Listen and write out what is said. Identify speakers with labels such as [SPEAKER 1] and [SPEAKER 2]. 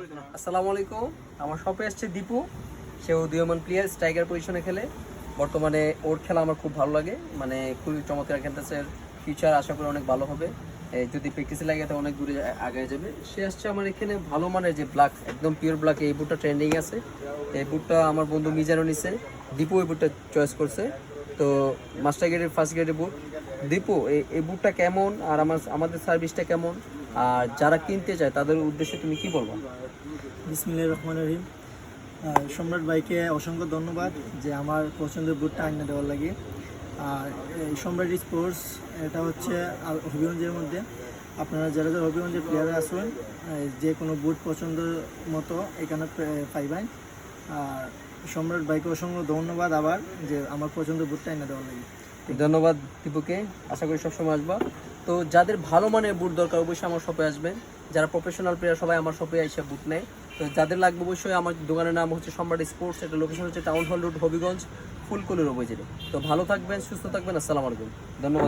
[SPEAKER 1] আসসালামু আলাইকুম। আমার শপে এসছে দীপু। সে উদীয়মান প্লেয়ার, স্ট্রাইকার পজিশনে খেলে। বর্তমানে ওর খেলা আমার খুব ভালো লাগে, মানে খুবই চমৎকার খেলতেছে। ফিউচার আশা করি অনেক ভালো হবে। যদি প্র্যাকটিসে লাগে তো অনেক দূরে আগে যাবে। সে আসছে আমার এখানে ভালো মানের যে ব্ল্যাক, একদম পিওর ব্ল্যাক, এই বুটটা ট্রেন্ডিং আছে। এই বুটটা আমার বন্ধু মিজানও নিছে, দীপু এই বুটটা চয়েস করছে। তো মাস্টার গ্রেডের ফার্স্ট গ্রেডের বুট। দীপু, এই বুটটা কেমন, আর আমাদের সার্ভিসটা কেমন, আর যারা কিনতে চায় তাদের উদ্দেশ্যে তুমি কি বলবো?
[SPEAKER 2] বিসমিল্লাহির রহমানির রহিম। সম্রাট ভাইকে অসংখ্য ধন্যবাদ যে আমার পছন্দের বুটটা আইনা দেওয়ার লাগে। আর এই সম্রাট স্পোর্টস এটা হচ্ছে হবিগঞ্জের মধ্যে। আপনারা যারা যারা হবিগঞ্জের প্লেয়ারে আসবেন, যে কোনো বুট পছন্দ মতো এখানে পাইবেন। আর সম্রাট ভাইকে অসংখ্য ধন্যবাদ আবার যে আমার পছন্দের বুটটা আইনা দেওয়ার লাগে।
[SPEAKER 1] ধন্যবাদ দীপুকে, আশা করি সবসময় আসবা। তো যাদের ভালো মানের বুট দরকার অবশ্যই আমার শপে আসবেন। যারা প্রফেশনাল প্লেয়ার সবাই আমার শপে এসে বুট নেয়। তো যাদের লাগবে অবশ্যই, আমার দোকানের নাম হচ্ছে সম্রাট স্পোর্টস। এটা লোকেশন হচ্ছে টাউন হল রোড, হবিগঞ্জ, ফুলকলির অপোজিটে। তো ভালো থাকবেন, সুস্থ থাকবেন। আসসালামু আলাইকুম, ধন্যবাদ।